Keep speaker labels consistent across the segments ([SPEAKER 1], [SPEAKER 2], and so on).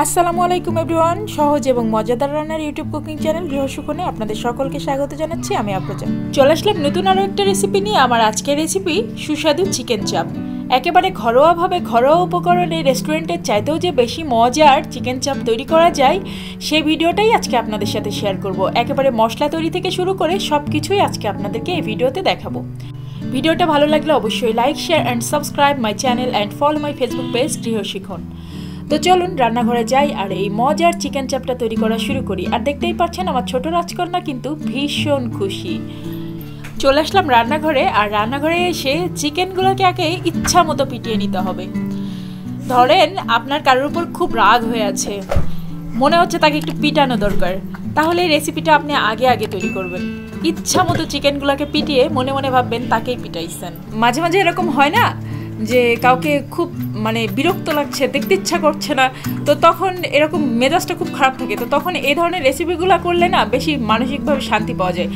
[SPEAKER 1] আসসালামু আলাইকুম এভরিওয়ান। সহজ এবং মজাদার রান্নার ইউটিউব কুকিং চ্যানেল গৃহসুখনে আপনাদের সকলকে স্বাগত জানাচ্ছি। আমি আফরোজা। চলে আসলাম নতুন আরও একটা রেসিপি নিয়ে। আমার আজকের রেসিপি সুস্বাদু চিকেন চাপ। একেবারে ঘরোয়াভাবে ঘরোয়া উপকরণে রেস্টুরেন্টের চাইতেও যে বেশি মজার চিকেন চাপ তৈরি করা যায় সেই ভিডিওটাই আজকে আপনাদের সাথে শেয়ার করব। একেবারে মশলা তৈরি থেকে শুরু করে সব কিছুই আজকে আপনাদেরকে এই ভিডিওতে দেখাবো। ভিডিওটা ভালো লাগলে অবশ্যই like, share and subscribe my channel and follow my Facebook page Grihashikhan. তো চলুন রান্নাঘরে যাই আর এই মজার চিকেন চাপটা তৈরি করা শুরু করি। আর দেখতেই পাচ্ছেন আমার ছোট রাজকন্যা কিন্তু ভীষণ খুশি। চলে আসলাম রান্নাঘরে, আর রান্নাঘরে এসে চিকেনগুলোকে আগে ইচ্ছা মতো পিটিয়ে নিতে হবে। ধরেন আপনার কারোর উপর খুব রাগ হয়ে আছে, মনে হচ্ছে তাকে একটু পিটানো দরকার, তাহলে এই রেসিপিটা আপনি আগে আগে তৈরি করবেন। ইচ্ছা মতো চিকেনগুলোকে পিটিয়ে মনে মনে ভাববেন তাকেই পিটাইছেন। মাঝে মাঝে এরকম হয় না যে কাউকে খুব বিরক্ত লাগছে, দেখতে ইচ্ছা করছে না, তো তখন এরকম মেজাজটা খুব খারাপ থাকে, তো তখন এই ধরনের রেসিপিগুলো করলে না বেশি মানসিকভাবে শান্তি পাওয়া যায়।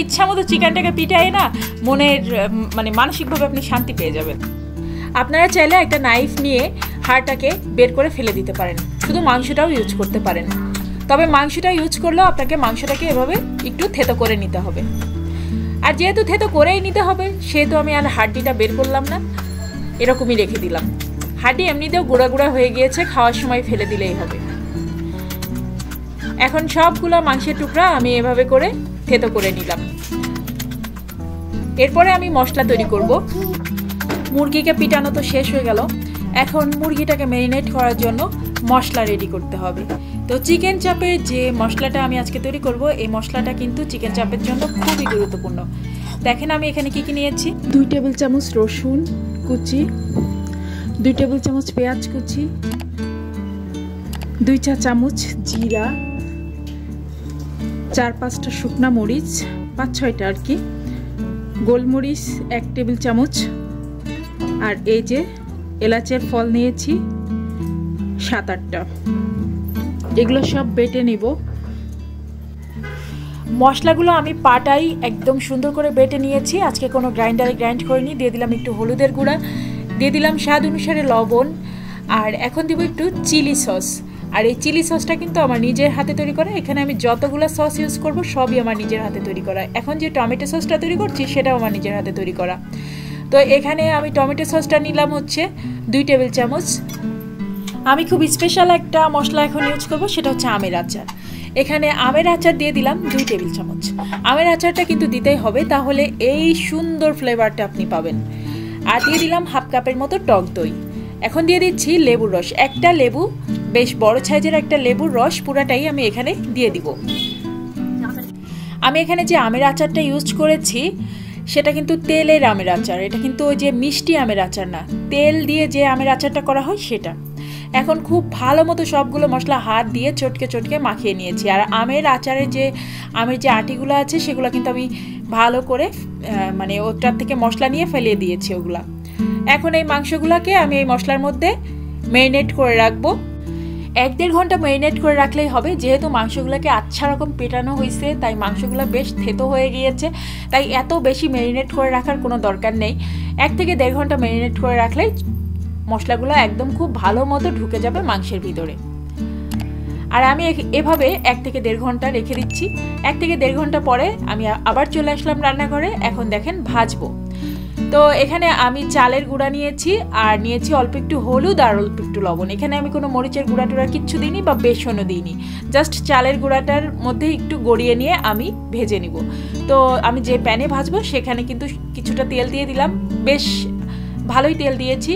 [SPEAKER 1] ইচ্ছা মতো চিকেনটাকে পিটায় না মনের মানসিকভাবে আপনি শান্তি পেয়ে যাবেন। আপনারা চাইলে একটা নাইফ নিয়ে হাড়টাকে বের করে ফেলে দিতে পারেন, শুধু মাংসটাও ইউজ করতে পারেন। তবে মাংসটা ইউজ করলেও আপনাকে মাংসটাকে এভাবে একটু থেতো করে নিতে হবে। আর যেহেতু থেতো করেই নিতে হবে সেহেতু আমি আর হাড্ডিটা বের করলাম না, এরকমই রেখে দিলাম। হাড্ডি এমনিতেও গুঁড়া গুঁড়া হয়ে গিয়েছে, খাওয়ার সময় ফেলে দিলেই হবে। এখন সবগুলো মাংসের টুকরা আমি এভাবে করে থেতো করে নিলাম। এরপরে আমি মশলা তৈরি করব। মুরগিকে পিটানো তো শেষ হয়ে গেল, এখন মুরগিটাকে ম্যারিনেট করার জন্য মশলা রেডি করতে হবে। তো চিকেন চাপের যে মশলাটা আমি আজকে তৈরি করব, এই মশলাটা কিন্তু চিকেন চাপের জন্য খুবই গুরুত্বপূর্ণ। দেখেন আমি এখানে কি কি নিয়েছি। 2 টেবিল চামচ রসুন কুচি, 2 টেবিল চামচ পেঁয়াজ কুচি, 2 চা চামচ জিরা, 4-5টা শুকনা মরিচ, 5-6টা আর কি, গোলমরিচ 1 টেবিল চামচ, আর এই যে এলাচের ফল নিয়েছি 7-8টা। এগুলো সব বেটে নিব। মশলাগুলো আমি পাটাই একদম সুন্দর করে বেটে নিয়েছি, আজকে কোনো গ্রাইন্ডারে গ্রাইন্ড করিনি। দিয়ে দিলাম একটু হলুদের গুঁড়া, দিয়ে দিলাম স্বাদ অনুসারে লবণ, আর এখন দিব একটু চিলি সস। আর এই চিলি সসটা কিন্তু আমার নিজের হাতে তৈরি করা। এখানে আমি যতগুলো সস ইউজ করব সবই আমার নিজের হাতে তৈরি করা। এখন যে টমেটো সসটা তৈরি করছি সেটাও আমার নিজের হাতে তৈরি করা। তো এখানে আমি টমেটো সসটা নিলাম হচ্ছে 2 টেবিল চামচ। আমি খুব স্পেশাল একটা মশলা এখন ইউজ করব, সেটা হচ্ছে আমের আচার। এখানে আমের আচার দিয়ে দিলাম 2 টেবিল চামচ। আমের আচারটা কিন্তু দিতেই হবে, তাহলে এই সুন্দর ফ্লেভারটা আপনি পাবেন। আর দিয়ে দিলাম 1/2 কাপের মতো টক দই। এখন দিয়ে দিচ্ছি লেবুর রস। একটা লেবু, বেশ বড় সাইজের একটা লেবুর রস পুরাটাই আমি এখানে দিয়ে দিব। আমি এখানে যে আমের আচারটা ইউজ করেছি সেটা কিন্তু তেলের আমের আচার, এটা কিন্তু ওই যে মিষ্টি আমের আচার না, তেল দিয়ে যে আমের আচারটা করা হয় সেটা। এখন খুব ভালো মতো সবগুলো মশলা হাত দিয়ে চটকে চটকে মাখিয়ে নিয়েছি। আর আমের আচারে যে আমের যে আটিগুলো আছে সেগুলো কিন্তু আমি ভালো করে ওটার থেকে মশলা নিয়ে ফেলিয়ে দিয়েছি ওগুলা। এখন এই মাংসগুলোকে আমি এই মশলার মধ্যে ম্যারিনেট করে রাখবো। 1-1.5 ঘন্টা ম্যারিনেট করে রাখলেই হবে। যেহেতু মাংসগুলোকে আচ্ছা রকম পেটানো হয়েছে তাই মাংসগুলো বেশ থেতো হয়ে গিয়েছে, তাই এত বেশি ম্যারিনেট করে রাখার কোনো দরকার নেই। 1 থেকে 1.5 ঘন্টা ম্যারিনেট করে রাখলেই মশলাগুলো একদম খুব ভালো মতো ঢুকে যাবে মাংসের ভিতরে। আর আমি এভাবে 1 থেকে 1.5 ঘন্টা রেখে দিচ্ছি। 1 থেকে 1.5 ঘন্টা পরে আমি আবার চলে আসলাম রান্নাঘরে। এখন দেখেন ভাজবো। তো এখানে আমি চালের গুঁড়া নিয়েছি, আর নিয়েছি অল্প একটু হলুদ আর অল্প একটু লবণ। এখানে আমি কোনো মরিচের গুঁড়া টুড়া কিচ্ছু দিইনি বা বেসনও দিইনি, জাস্ট চালের গুঁড়াটার মধ্যে একটু গড়িয়ে নিয়ে আমি ভেজে নিব। তো আমি যে প্যানে ভাজবো সেখানে কিন্তু কিছুটা তেল দিয়ে দিলাম, বেশ ভালোই তেল দিয়েছি,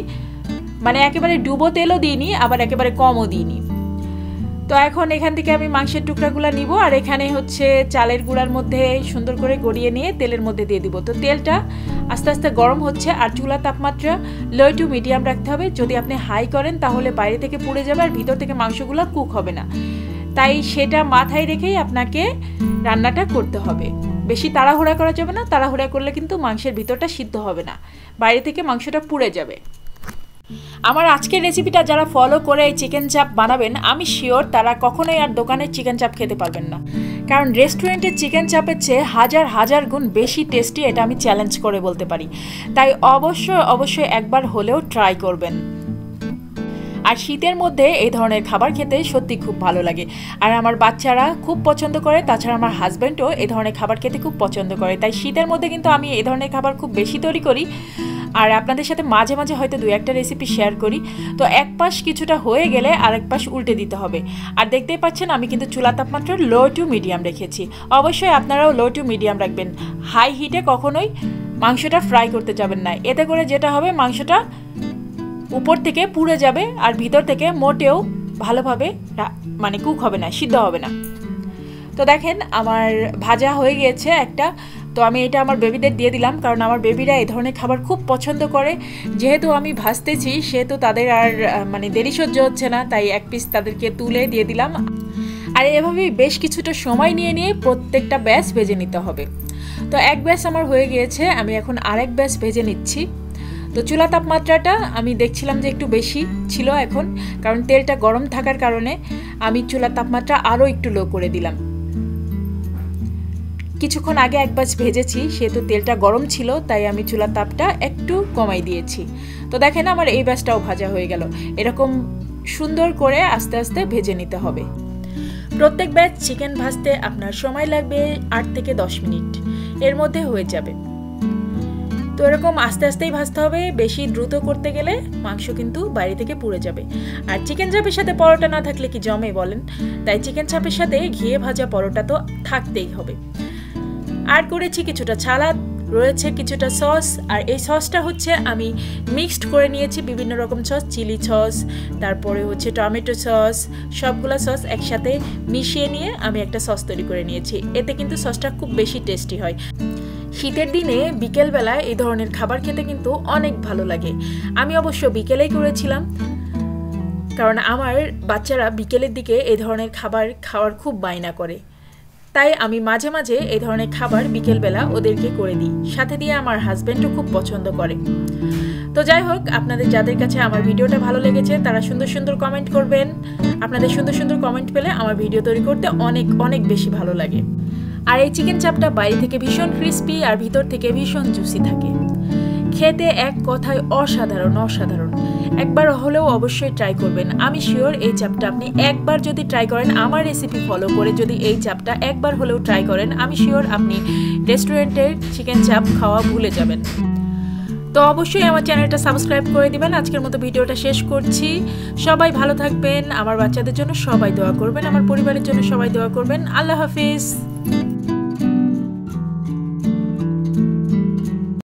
[SPEAKER 1] একেবারে ডুবো তেলও দিইনি আবার একেবারে কমও দিইনি। তো এখন এখান থেকে আমি মাংসের টুকরাগুলো নিব, আর এখানে হচ্ছে চালের গুঁড়ার মধ্যে সুন্দর করে গড়িয়ে নিয়ে তেলের মধ্যে দিয়ে দিব। তো তেলটা আস্তে আস্তে গরম হচ্ছে, আর চুলার তাপমাত্রা লো টু মিডিয়াম রাখতে হবে। যদি আপনি হাই করেন তাহলে বাইরে থেকে পুড়ে যাবে আর ভিতর থেকে মাংসগুলো কুক হবে না, তাই সেটা মাথায় রেখেই আপনাকে রান্নাটা করতে হবে। বেশি তাড়াহুড়া করা যাবে না, তাড়াহুড়া করলে কিন্তু মাংসের ভিতরটা সিদ্ধ হবে না, বাইরে থেকে মাংসটা পুড়ে যাবে। আমার আজকের রেসিপিটা যারা ফলো করে এই চিকেন চাপ বানাবেন, আমি শিওর তারা কখনোই আর দোকানের চিকেন চাপ খেতে পারবেন না, কারণ রেস্টুরেন্টের চিকেন চাপের চেয়ে হাজার হাজার গুণ বেশি টেস্টি, এটা আমি চ্যালেঞ্জ করে বলতে পারি। তাই অবশ্যই একবার হলেও ট্রাই করবেন। আর শীতের মধ্যে এই ধরনের খাবার খেতে সত্যি খুব ভালো লাগে। আর আমার বাচ্চারা খুব পছন্দ করে, তাছাড়া আমার হাজব্যান্ডও এই ধরনের খাবার খেতে খুব পছন্দ করে। তাই শীতের মধ্যে কিন্তু আমি এই ধরনের খাবার খুব বেশি তৈরি করি, আর আপনাদের সাথে মাঝে মাঝে হয়তো 2-1টা রেসিপি শেয়ার করি। তো এক পাশ কিছুটা হয়ে গেলে আরেক পাশ উল্টে দিতে হবে। আর দেখতেই পাচ্ছেন আমি কিন্তু চুলা তাপমাত্রা লো টু মিডিয়াম রেখেছি। অবশ্যই আপনারাও লো টু মিডিয়াম রাখবেন, হাই হিটে কখনোই মাংসটা ফ্রাই করতে যাবেন না। এতে করে যেটা হবে, মাংসটা উপর থেকে পুড়ে যাবে আর ভিতর থেকে মোটেও ভালোভাবে মানে কুক হবে না, সিদ্ধ হবে না। তো দেখেন আমার ভাজা হয়ে গিয়েছে একটা। তো আমি এটা আমার বেবিদের দিয়ে দিলাম, কারণ আমার বেবিরা এই ধরনের খাবার খুব পছন্দ করে। যেহেতু আমি ভাজতেছি সেহেতু তাদের আর মানে দেরি সহ্য হচ্ছে না, তাই এক পিস তাদেরকে তুলে দিয়ে দিলাম। আর এভাবেই বেশ কিছুটা সময় নিয়ে নিয়ে প্রত্যেকটা ব্যাচ ভেজে নিতে হবে। তো এক ব্যাচ আমার হয়ে গিয়েছে, আমি এখন আরেক ব্যাচ ভেজে নিচ্ছি। তো চুলা তাপমাত্রাটা আমি দেখছিলাম যে একটু বেশি ছিল এখন, কারণ তেলটা গরম থাকার কারণে আমি চুলা তাপমাত্রা আরও একটু লো করে দিলাম। কিছুক্ষণ আগে এক ব্যাচ ভেজেছি, সেহেতু তেলটা গরম ছিল, তাই আমি চুলার তাপটা একটু কমাই দিয়েছি। তো দেখেন আমার এই ব্যাচটাও ভাজা হয়ে গেল। এরকম সুন্দর করে আস্তে আস্তে ভেজে নিতে হবে। প্রত্যেক ব্যাচ চিকেন ভাজতে আপনার সময় লাগবে 8 থেকে 10 মিনিট, এর মধ্যে হয়ে যাবে। তো এরকম আস্তে আস্তেই ভাজতে হবে, বেশি দ্রুত করতে গেলে মাংস কিন্তু বাইরে থেকে পুড়ে যাবে। আর চিকেন চাপের সাথে পরোটা না থাকলে কি জমে বলেন? তাই চিকেন চাপের সাথে ঘিয়ে ভাজা পরোটা তো থাকতেই হবে। আর করেছি কিছুটা সালাদ, রয়েছে কিছুটা সস। আর এই সসটা হচ্ছে আমি মিক্সড করে নিয়েছি বিভিন্ন রকম সস, চিলি সস, তারপরে হচ্ছে টমেটো সস, সবগুলা সস একসাথে মিশিয়ে নিয়ে আমি একটা সস তৈরি করে নিয়েছি। এতে কিন্তু সসটা খুব বেশি টেস্টি হয়। শীতের দিনে বিকেলবেলায় এই ধরনের খাবার খেতে কিন্তু অনেক ভালো লাগে। আমি অবশ্য বিকেলেই করেছিলাম, কারণ আমার বাচ্চারা বিকেলের দিকে এই ধরনের খাবার খাওয়ার খুব বায়না করে। তাই আমি মাঝে মাঝে এই ধরনের খাবার বিকেলবেলা ওদেরকে করে দিই। সাথে দিয়ে আমার হাজব্যান্ডও খুব পছন্দ করে। তো যাই হোক, আপনাদের যাদের কাছে আমার ভিডিওটা ভালো লেগেছে তারা সুন্দর সুন্দর কমেন্ট করবেন। আপনাদের সুন্দর সুন্দর কমেন্ট পেলে আমার ভিডিও তৈরি করতে অনেক অনেক বেশি ভালো লাগে। আর এই চিকেন চাপটা বাইরে থেকে ভীষণ ক্রিস্পি আর ভিতর থেকে ভীষণ জুসি থাকে। খেতে এক কথায় অসাধারণ অসাধারণ। একবার হলেও অবশ্যই ট্রাই করবেন। আমি শিওর এই চাপটা আপনি একবার যদি ট্রাই করেন, আমার রেসিপি ফলো করে যদি এই চাপটা একবার হলেও ট্রাই করেন, আমি শিওর আপনি রেস্টুরেন্টের চিকেন চাপ খাওয়া ভুলে যাবেন। তো অবশ্যই আমার চ্যানেলটা সাবস্ক্রাইব করে দিবেন। আজকের মতো ভিডিওটা শেষ করছি। সবাই ভালো থাকবেন, আমার বাচ্চাদের জন্য সবাই দোয়া করবেন, আমার পরিবারের জন্য সবাই দোয়া করবেন। আল্লাহ হাফিজ।